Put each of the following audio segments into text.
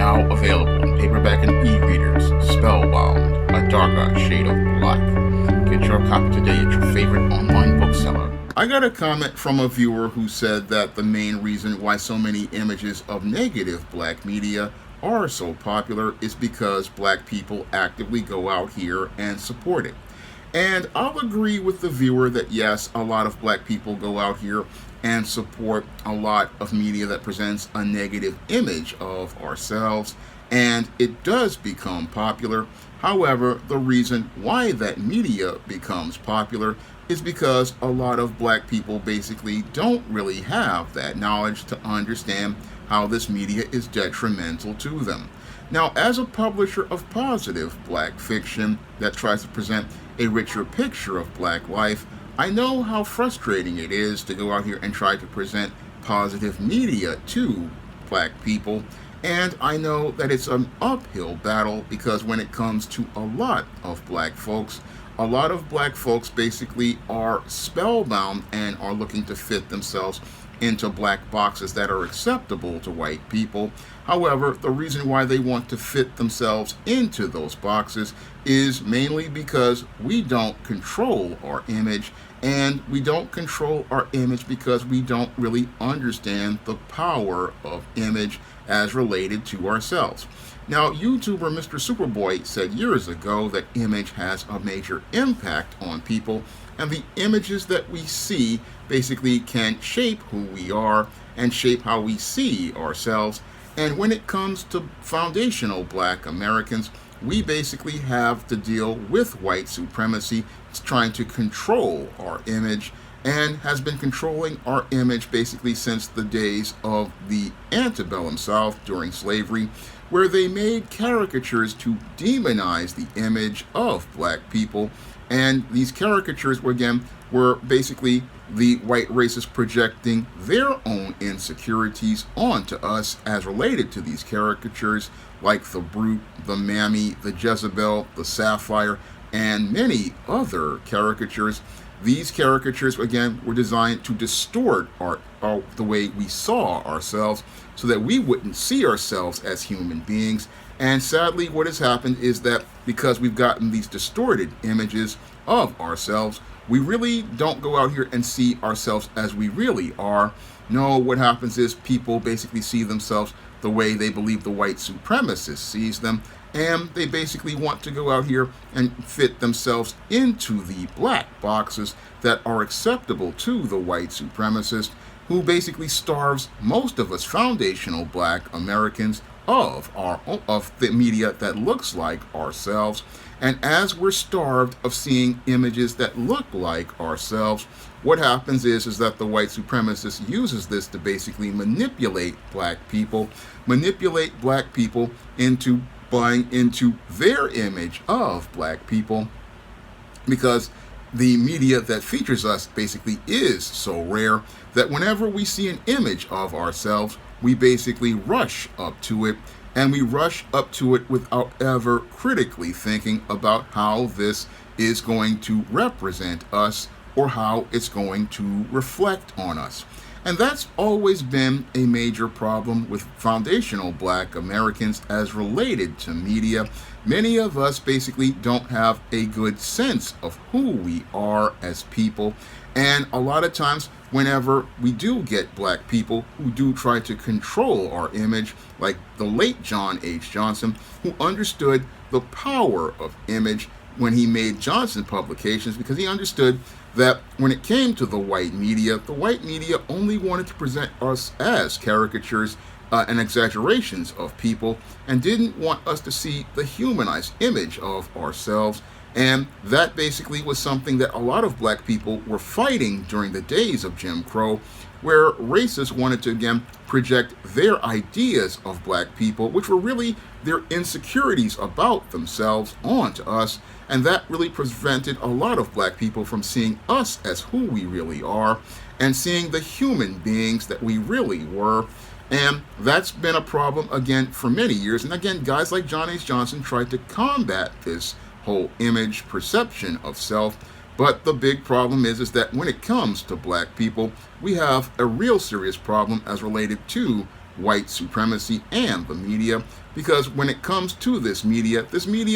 Now available in paperback and e-readers, Spellbound, A Darker Shade of Black. Get your copy today at your favorite online bookseller. I got a comment from a viewer who said that the main reason why so many images of negative black media are so popular is because black people actively go out here and support it. And I'll agree with the viewer that yes, a lot of black people go out here and support a lot of media that presents a negative image of ourselves, and it does become popular. However, the reason why that media becomes popular is because a lot of black people basically don't really have that knowledge to understand how this media is detrimental to them. Now, as a publisher of positive black fiction that tries to present a richer picture of black life, I know how frustrating it is to go out here and try to present positive media to black people, and I know that it's an uphill battle because when it comes to a lot of black folks basically are spellbound and are looking to fit themselves into black boxes that are acceptable to white people. However, the reason why they want to fit themselves into those boxes is mainly because we don't control our image, and we don't control our image because we don't really understand the power of image as related to ourselves. Now, YouTuber Mr. Superboy said years ago that image has a major impact on people, and the images that we see basically can shape who we are and shape how we see ourselves. And when it comes to foundational black Americans, we basically have to deal with white supremacy. It's trying to control our image and has been controlling our image basically since the days of the antebellum South during slavery, where they made caricatures to demonize the image of black people. And these caricatures were basically the white racists projecting their own insecurities onto us as related to these caricatures, like the Brute, the Mammy, the Jezebel, the Sapphire, and many other caricatures. These caricatures, again, were designed to distort the way we saw ourselves so that we wouldn't see ourselves as human beings. And sadly, what has happened is that because we've gotten these distorted images of ourselves, we really don't go out here and see ourselves as we really are. No, what happens is people basically see themselves the way they believe the white supremacist sees them, and they basically want to go out here and fit themselves into the black boxes that are acceptable to the white supremacist, who basically starves most of us foundational black Americans of the media that looks like ourselves. And as we're starved of seeing images that look like ourselves, what happens is that the white supremacist uses this to basically manipulate black people into buying into their image of black people, because the media that features us basically is so rare that whenever we see an image of ourselves, we basically rush up to it, and we rush up to it without ever critically thinking about how this is going to represent us or how it's going to reflect on us. And that's always been a major problem with foundational black Americans as related to media. Many of us basically don't have a good sense of who we are as people. And a lot of times, whenever we do get black people who do try to control our image, like the late John H. Johnson, who understood the power of image when he made Johnson Publications, because he understood that when it came to the white media only wanted to present us as caricatures and exaggerations of people, and didn't want us to see the humanized image of ourselves. And that basically was something that a lot of black people were fighting during the days of Jim Crow, where racists wanted to again project their ideas of black people, which were really their insecurities about themselves, onto us. And that really prevented a lot of black people from seeing us as who we really are and seeing the human beings that we really were. And that's been a problem again for many years. And again, guys like John H. Johnson tried to combat this whole image perception of self. But the big problem is that when it comes to black people, we have a real serious problem as related to white supremacy and the media, because when it comes to this media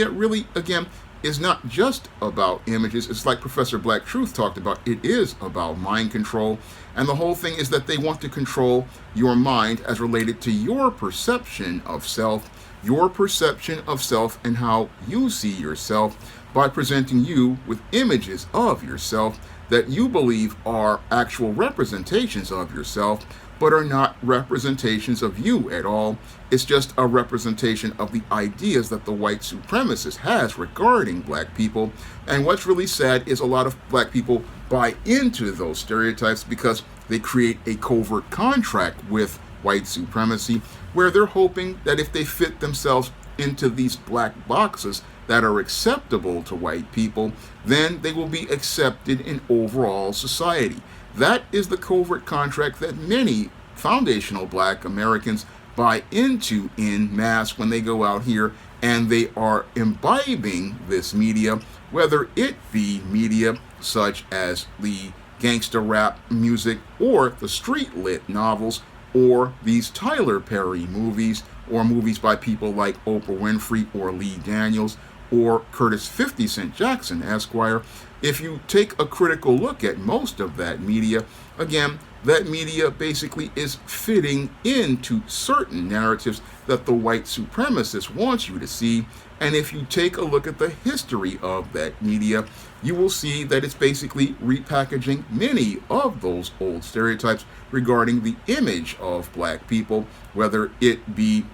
really, again, is not just about images. It's like Professor Black Truth talked about. It is about mind control. And the whole thing is that they want to control your mind as related to your perception of self, and how you see yourself, by presenting you with images of yourself that you believe are actual representations of yourself, but are not representations of you at all. It's just a representation of the ideas that the white supremacist has regarding black people. And what's really sad is a lot of black people buy into those stereotypes because they create a covert contract with white supremacy, where they're hoping that if they fit themselves into these black boxes that are acceptable to white people, then they will be accepted in overall society. That is the covert contract that many foundational black Americans buy into in mass when they go out here and they are imbibing this media, whether it be media such as the gangster rap music or the street lit novels or these Tyler Perry movies or movies by people like Oprah Winfrey or Lee Daniels or Curtis 50 Cent Jackson, Esquire. If you take a critical look at most of that media, again, that media basically is fitting into certain narratives that the white supremacist wants you to see. And if you take a look at the history of that media, you will see that it's basically repackaging many of those old stereotypes regarding the image of black people, whether it be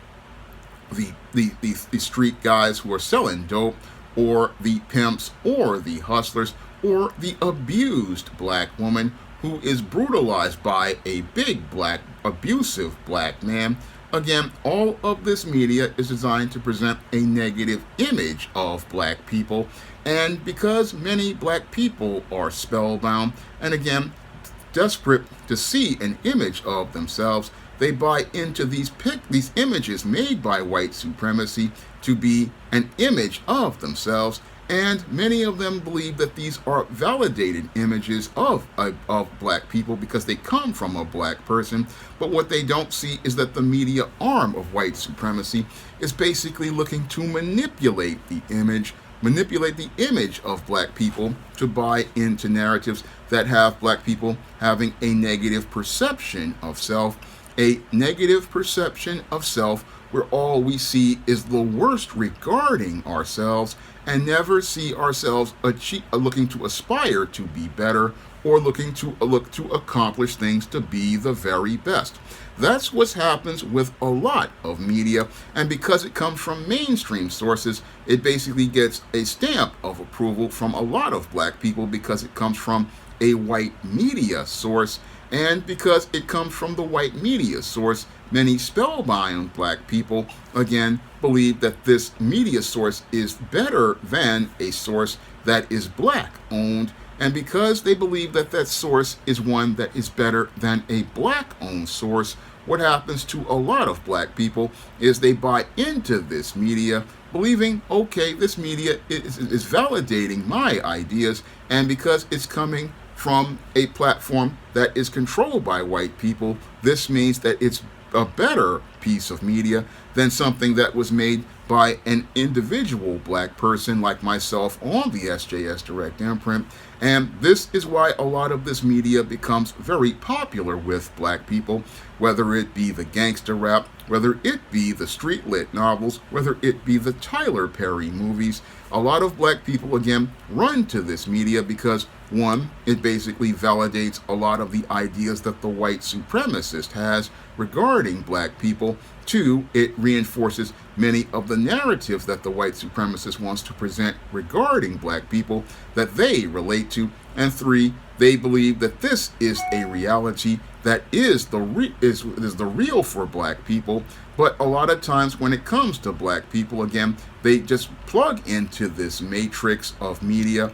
the street guys who are selling dope, or the pimps, or the hustlers, or the abused black woman who is brutalized by a big black, abusive black man. Again, all of this media is designed to present a negative image of black people. And because many black people are spellbound and, again, desperate to see an image of themselves, they buy into these images made by white supremacy to be an image of themselves. And many of them believe that these are validated images of black people because they come from a black person. But what they don't see is that the media arm of white supremacy is basically looking to manipulate the image of black people to buy into narratives that have black people having a negative perception of self, a negative perception of self where all we see is the worst regarding ourselves and never see ourselves looking to aspire to be better or look to accomplish things to be the very best. That's what happens with a lot of media, and because it comes from mainstream sources, it basically gets a stamp of approval from a lot of black people because it comes from a white media source. And because it comes from the white media source, many spellbound black people, again, believe that this media source is better than a source that is black owned. And because they believe that that source is one that is better than a black owned source, what happens to a lot of black people is they buy into this media, believing, okay, this media is validating my ideas, and because it's coming from a platform that is controlled by white people, this means that it's a better piece of media than something that was made by an individual black person like myself on the SJS Direct imprint. And this is why a lot of this media becomes very popular with black people, whether it be the gangster rap, whether it be the street lit novels, whether it be the Tyler Perry movies. A lot of black people, again, run to this media because, one, it basically validates a lot of the ideas that the white supremacist has regarding black people. Two, it reinforces many of the narratives that the white supremacist wants to present regarding black people that they relate to. And three, they believe that this is a reality that is the real for black people. But a lot of times when it comes to black people, again, they just plug into this matrix of media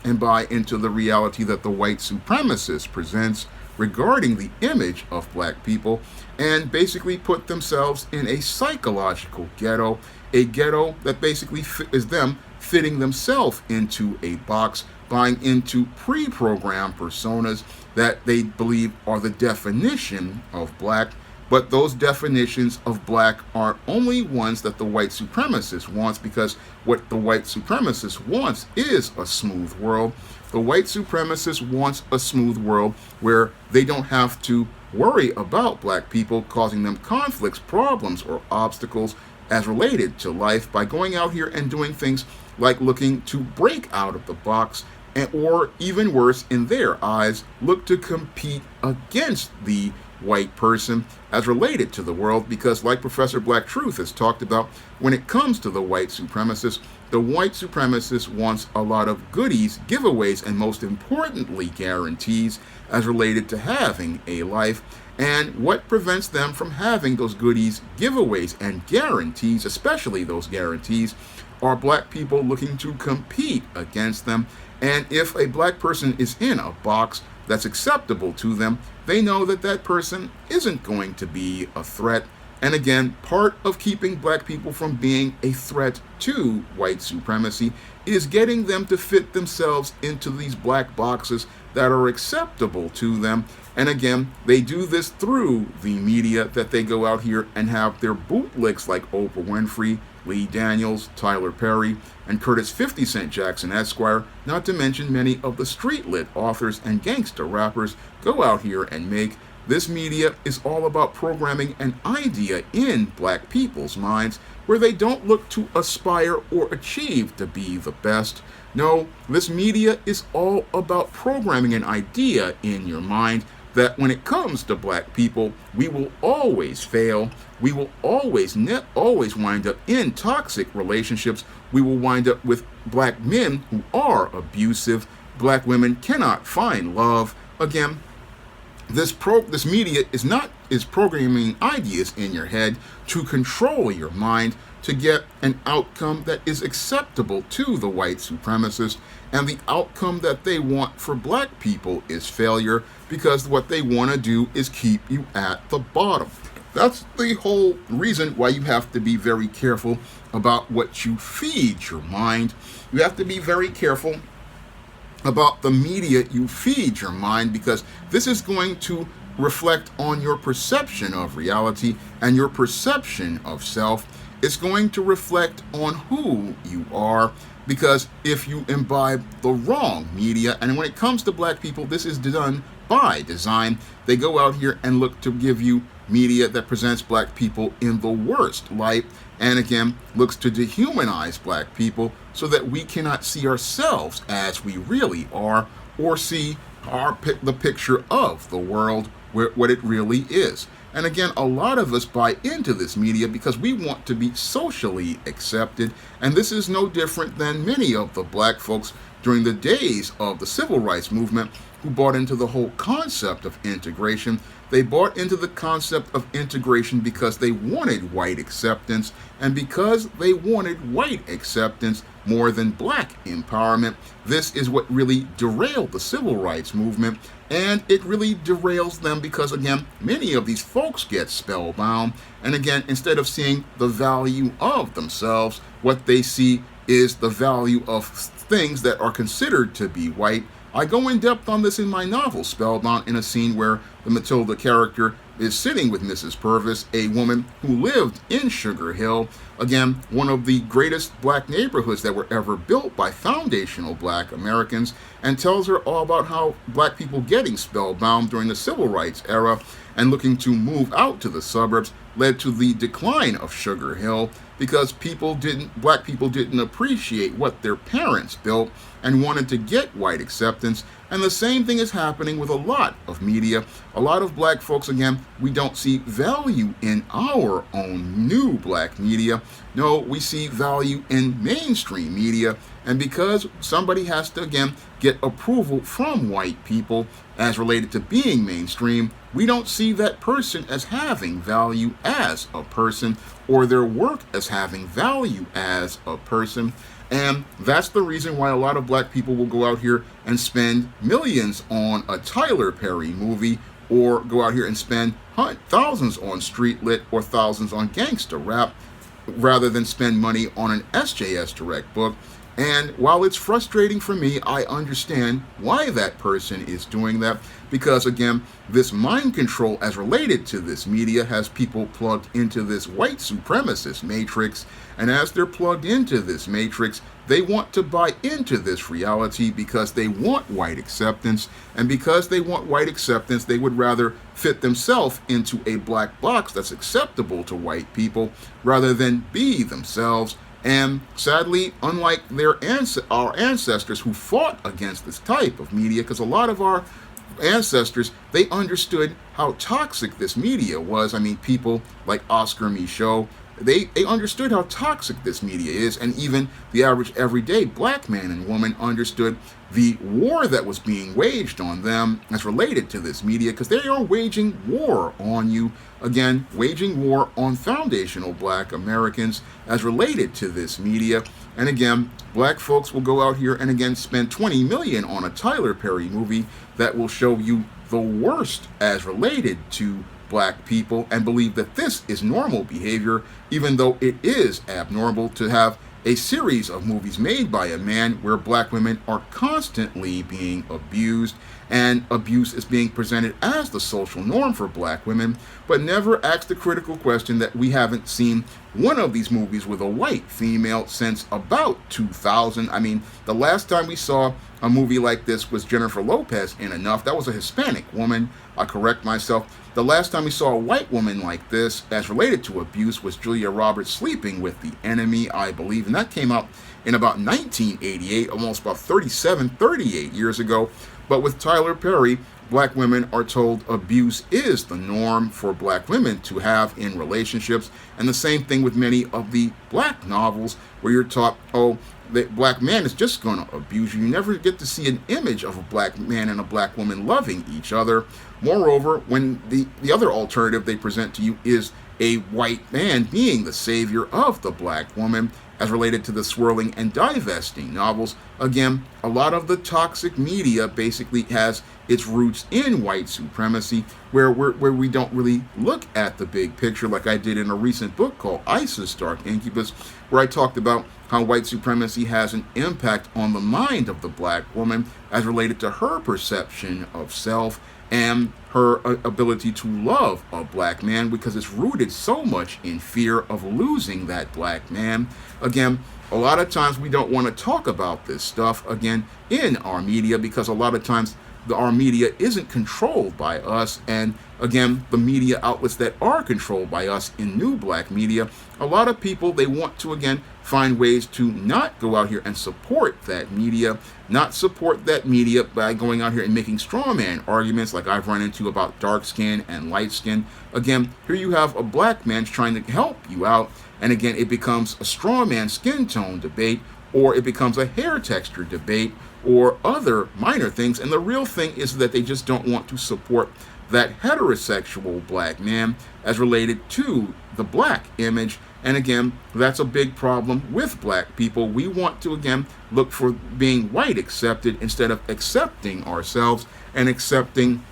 and buy into the reality that the white supremacist presents regarding the image of black people, and basically put themselves in a psychological ghetto, a ghetto that basically is them fitting themselves into a box, buying into pre-programmed personas that they believe are the definition of black. But those definitions of black are only ones that the white supremacist wants, because what the white supremacist wants is a smooth world. The white supremacist wants a smooth world where they don't have to worry about black people causing them conflicts, problems, or obstacles as related to life by going out here and doing things like looking to break out of the box, or even worse, in their eyes, look to compete against the white person as related to the world. Because like Professor Black Truth has talked about, when it comes to the white supremacist wants a lot of goodies, giveaways, and most importantly guarantees as related to having a life. And what prevents them from having those goodies, giveaways, and guarantees, especially those guarantees, are black people looking to compete against them. And if a black person is in a box that's acceptable to them, they know that that person isn't going to be a threat. And again, part of keeping black people from being a threat to white supremacy is getting them to fit themselves into these black boxes that are acceptable to them. And again, they do this through the media that they go out here and have their bootlicks like Oprah Winfrey, Lee Daniels, Tyler Perry, and Curtis 50 Cent Jackson Esquire, not to mention many of the street-lit authors and gangster rappers, go out here and make. This media is all about programming an idea in black people's minds where they don't look to aspire or achieve to be the best. No, this media is all about programming an idea in your mind that when it comes to black people, we will always fail. We will always wind up in toxic relationships. We will wind up with black men who are abusive. Black women cannot find love. Again, this media is programming ideas in your head to control your mind to get an outcome that is acceptable to the white supremacist, and the outcome that they want for black people is failure, because what they want to do is keep you at the bottom. That's the whole reason why you have to be very careful about what you feed your mind. You have to be very careful about the media you feed your mind, because this is going to reflect on your perception of reality and your perception of self. It's going to reflect on who you are, because if you imbibe the wrong media, and when it comes to black people, this is done by design, they go out here and look to give you media that presents black people in the worst light, and again, looks to dehumanize black people so that we cannot see ourselves as we really are, or see the picture of the world, what it really is. And again, a lot of us buy into this media because we want to be socially accepted. And this is no different than many of the black folks during the days of the civil rights movement who bought into the whole concept of integration. They bought into the concept of integration because they wanted white acceptance. And because they wanted white acceptance more than black empowerment, this is what really derailed the civil rights movement. And it really derails them because, again, many of these folks get spellbound. And again, instead of seeing the value of themselves, what they see is the value of things that are considered to be white. I go in depth on this in my novel, Spellbound, in a scene where the Matilda character is sitting with Mrs. Purvis, a woman who lived in Sugar Hill, again, one of the greatest black neighborhoods that were ever built by foundational black Americans, and tells her all about how black people getting spellbound during the civil rights era and looking to move out to the suburbs led to the decline of Sugar Hill, because black people didn't appreciate what their parents built and wanted to get white acceptance. And the same thing is happening with a lot of media. A lot of black folks, again, we don't see value in our own new black media. No, we see value in mainstream media. And because somebody has to, again, get approval from white people as related to being mainstream, we don't see that person as having value as a person, or their work as having value as a person. And that's the reason why a lot of black people will go out here and spend millions on a Tyler Perry movie, or go out here and spend thousands on street lit or thousands on gangster rap, rather than spend money on an SJS Direct book. And while it's frustrating for me, I understand why that person is doing that. Because again, this mind control as related to this media has people plugged into this white supremacist matrix. And as they're plugged into this matrix, they want to buy into this reality because they want white acceptance. And because they want white acceptance, they would rather fit themselves into a black box that's acceptable to white people rather than be themselves. And sadly, unlike our ancestors who fought against this type of media, because a lot of our ancestors, they understood how toxic this media was. I mean, people like Oscar Michaud, they understood how toxic this media is, and even the average everyday black man and woman understood the war that was being waged on them as related to this media, because they are waging war on you. Again, waging war on foundational black Americans as related to this media. And again, black folks will go out here and again spend $20 million on a Tyler Perry movie that will show you the worst as related to black people and believe that this is normal behavior, even though it is abnormal to have a series of movies made by a man where black women are constantly being abused, and abuse is being presented as the social norm for black women, but never asks the critical question that we haven't seen one of these movies with a white female since about 2000. I mean, the last time we saw a movie like this was Jennifer Lopez in Enough. That was a Hispanic woman. I correct myself. The last time we saw a white woman like this as related to abuse was Julia Roberts sleeping with the enemy, I believe, and that came out in about 1988, almost about 38 years ago. But with Tyler Perry, black women are told abuse is the norm for black women to have in relationships. And the same thing with many of the black novels where you're taught, oh, the black man is just going to abuse you. You never get to see an image of a black man and a black woman loving each other. Moreover, when the other alternative they present to you is a white man being the savior of the black woman, as related to the Swirling and Divesting novels. Again, a lot of the toxic media basically has its roots in white supremacy, where we don't really look at the big picture, like I did in a recent book called Isis Dark Incubus, where I talked about how white supremacy has an impact on the mind of the black woman as related to her perception of self and her ability to love a black man, because it's rooted so much in fear of losing that black man. Again, a lot of times we don't want to talk about this stuff, again, in our media, because a lot of times our media isn't controlled by us. And again, the media outlets that are controlled by us in new black media, a lot of people, they want to, again, find ways to not go out here and support that media, not support that media by going out here and making straw man arguments like I've run into about dark skin and light skin. Again, here you have a black man trying to help you out, and again, it becomes a straw man skin tone debate, or it becomes a hair texture debate, or other minor things. And the real thing is that they just don't want to support that heterosexual black man as related to the black image. And again, that's a big problem with black people. We want to, again, look for being white accepted instead of accepting ourselves and accepting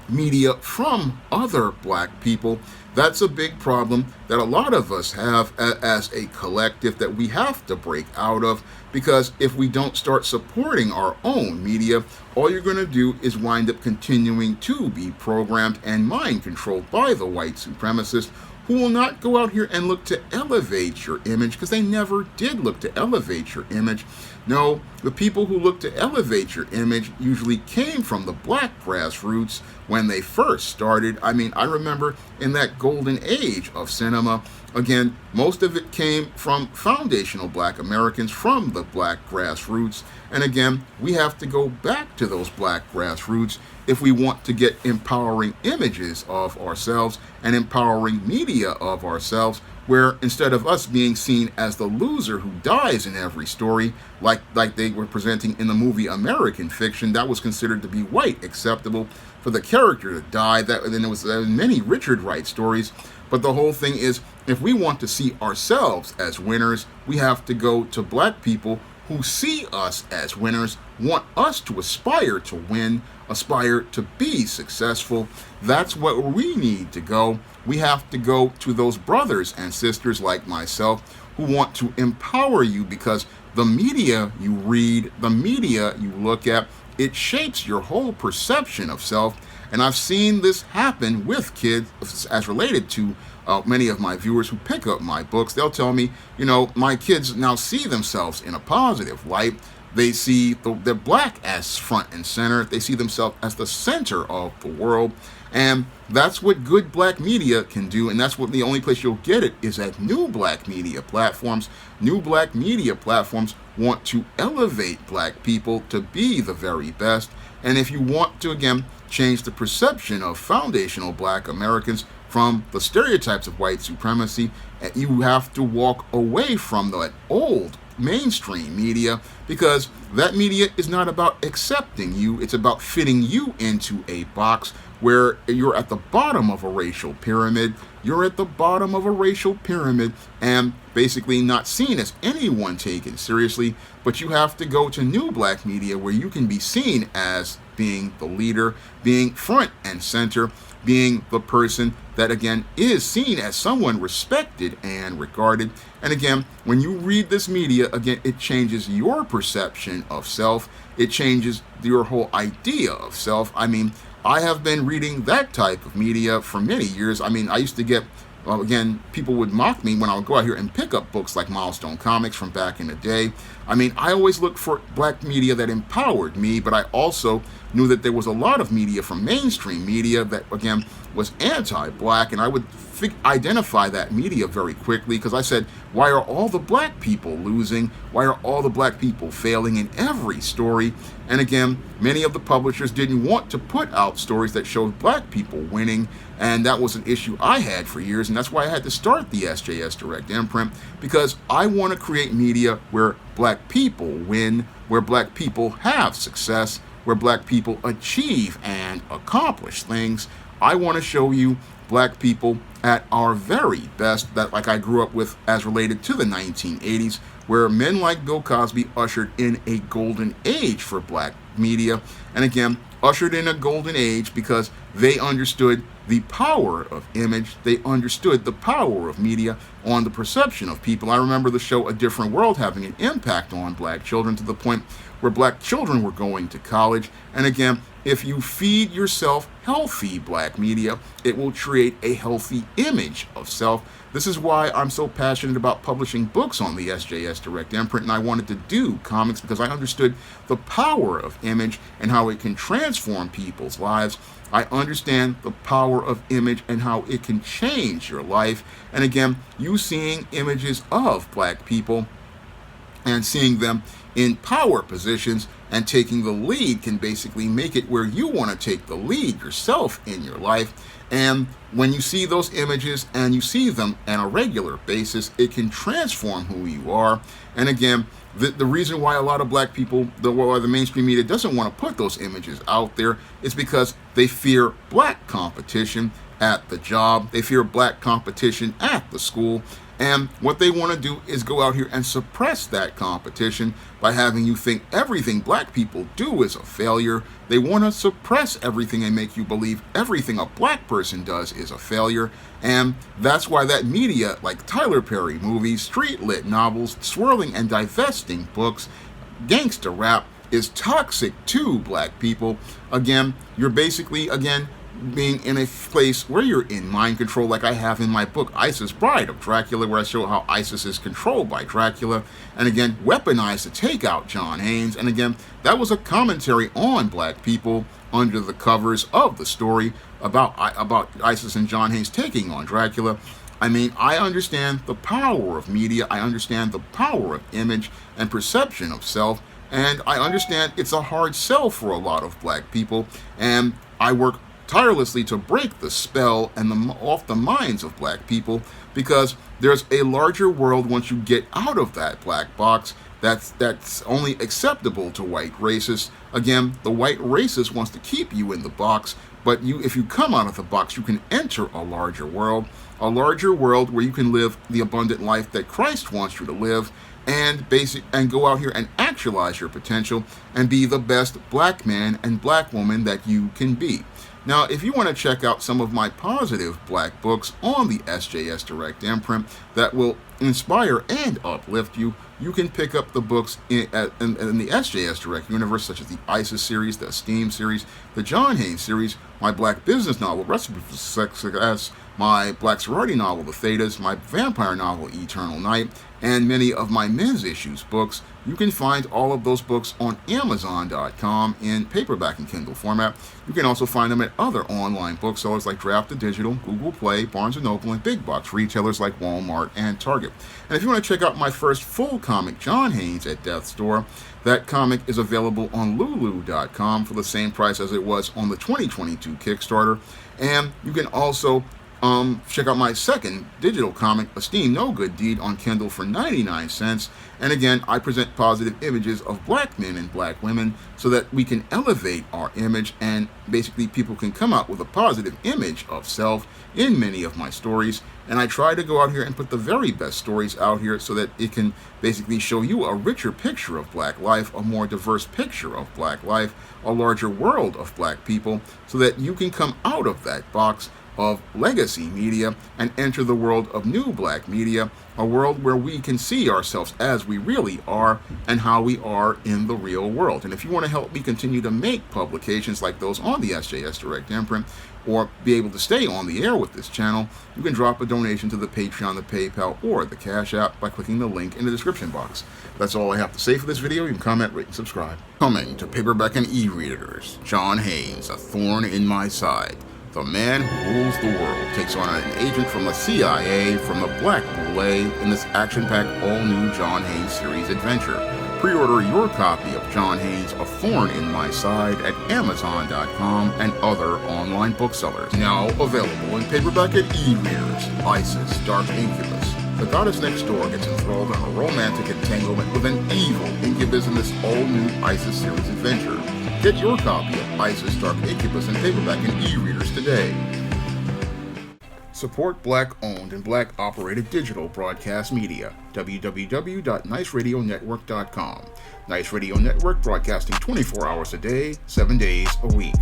media from other black people. That's a big problem that a lot of us have as a collective that we have to break out of, because if we don't start supporting our own media, all you're going to do is wind up continuing to be programmed and mind controlled by the white supremacists, who will not go out here and look to elevate your image, because they never did look to elevate your image. No, the people who look to elevate your image usually came from the black grassroots when they first started. I mean, I remember in that golden age of cinema, again, most of it came from foundational black Americans, from the black grassroots. And again, we have to go back to those black grassroots if we want to get empowering images of ourselves and empowering media of ourselves, where instead of us being seen as the loser who dies in every story, like they were presenting in the movie American Fiction, that was considered to be white acceptable for the character to die. Then there was many Richard Wright stories. But the whole thing is, if we want to see ourselves as winners, we have to go to black people who see us as winners, want us to aspire to win, aspire to be successful. That's where we need to go. we have to go to those brothers and sisters like myself who want to empower you, because the media you read, the media you look at, it shapes your whole perception of self. And I've seen this happen with kids as related to many of my viewers who pick up my books. They'll tell me, my kids now see themselves in a positive light. They see the black as front and center. They see themselves as the center of the world. And that's what good black media can do. And that's what the only place you'll get it is at new black media platforms. New black media platforms want to elevate black people to be the very best. And if you want to, again, change the perception of foundational black Americans from the stereotypes of white supremacy, you have to walk away from that old mainstream media, because that media is not about accepting you. It's about fitting you into a box where you're at the bottom of a racial pyramid. You're at the bottom of a racial pyramid and basically not seen as anyone taken seriously. But you have to go to new black media where you can be seen as being the leader, being front and center, being the person that, again, is seen as someone respected and regarded. And again, when you read this media, again, it changes your perception of self. It changes your whole idea of self. I mean, I have been reading that type of media for many years. I mean, I used to get, again, people would mock me when I would go out here and pick up books like Milestone Comics from back in the day. I mean, I always looked for black media that empowered me, but I also knew that there was a lot of media from mainstream media that, again, was anti-black, and I would identify that media very quickly, because I said, why are all the black people losing? Why are all the black people failing in every story? And again, many of the publishers didn't want to put out stories that showed black people winning, and that was an issue I had for years, and that's why I had to start the SJS Direct imprint, because I want to create media where black people win, where black people have success, where black people achieve and accomplish things. I want to show you black people at our very best, that like I grew up with as related to the 1980s, where men like Bill Cosby ushered in a golden age for black media. And again, ushered in a golden age because they understood the power of image. They understood the power of media on the perception of people. I remember the show A Different World having an impact on black children to the point where black children were going to college. And again, if you feed yourself healthy black media, it will create a healthy image of self. This is why I'm so passionate about publishing books on the SJS Direct imprint, and I wanted to do comics because I understood the power of image and how it can transform people's lives. I understand the power of image and how it can change your life. And again, you seeing images of black people and seeing them in power positions and taking the lead can basically make it where you want to take the lead yourself in your life. And when you see those images and you see them on a regular basis, it can transform who you are. And again, the reason why a lot of black people, the mainstream media doesn't want to put those images out there is because they fear black competition at the job. They fear black competition at the school. And what they want to do is go out here and suppress that competition by having you think everything black people do is a failure. They want to suppress everything and make you believe everything a black person does is a failure. And that's why that media, like Tyler Perry movies, street-lit novels, swirling and divesting books, gangster rap, is toxic to black people. Again, you're basically, being in a place where you're in mind control, like I have in my book Isis Bride of Dracula, where I show how Isis is controlled by Dracula and again weaponized to take out John Haynes. And again, that was a commentary on black people under the covers of the story about Isis and John Haynes taking on Dracula. I mean, I understand the power of media. I understand the power of image and perception of self. And I understand it's a hard sell for a lot of black people. And I work tirelessly to break the spell and off the minds of black people, because there's a larger world once you get out of that black box that's only acceptable to white racists. Again, the white racist wants to keep you in the box, but if you come out of the box, you can enter a larger world where you can live the abundant life that Christ wants you to live, and go out here and actualize your potential and be the best black man and black woman that you can be. Now, if you want to check out some of my positive black books on the SJS Direct imprint that will inspire and uplift you, you can pick up the books in the SJS Direct universe, such as the ISIS series, the Esteem series, the John Haynes series, my black business novel, Recipe for Success, my black sorority novel, The Thetas, my vampire novel, Eternal Night, and many of my men's issues books. You can find all of those books on Amazon.com in paperback and Kindle format. You can also find them at other online booksellers like Draft to Digital, Google Play, Barnes & Noble, and big box retailers like Walmart and Target. And if you want to check out my first full comic, John Haynes, at Death's Door, that comic is available on Lulu.com for the same price as it was on the 2022 Kickstarter. And you can also check out my second digital comic, Esteem No Good Deed, on Kindle for 99 cents. And again, I present positive images of black men and black women so that we can elevate our image, and basically people can come out with a positive image of self in many of my stories. And I try to go out here and put the very best stories out here so that it can basically show you a richer picture of black life, a more diverse picture of black life, a larger world of black people, so that you can come out of that box of legacy media and enter the world of new black media, a world where we can see ourselves as we really are and how we are in the real world. And if you want to help me continue to make publications like those on the SJS Direct imprint, or be able to stay on the air with this channel, you can drop a donation to the Patreon, the PayPal, or the Cash App by clicking the link in the description box. That's all I have to say for this video. You can comment, rate, and subscribe. Coming to paperback and e-readers, John Haynes, A Thorn in My Side. The man who rules the world takes on an agent from the CIA from the Black Boule in this action-packed all-new John Haynes series adventure. Pre-order your copy of John Haynes' A Thorn in My Side at Amazon.com and other online booksellers. Now available in paperback and e-readers, Isis, Dark Incubus. The goddess next door gets enthralled in a romantic entanglement with an evil incubus in this all-new Isis series adventure. Get your copy of Isis, Dark Incubus in paperback and e-readers today. Support black-owned and black-operated digital broadcast media. www.niceradionetwork.com. Nice Radio Network, broadcasting 24 hours a day, 7 days a week.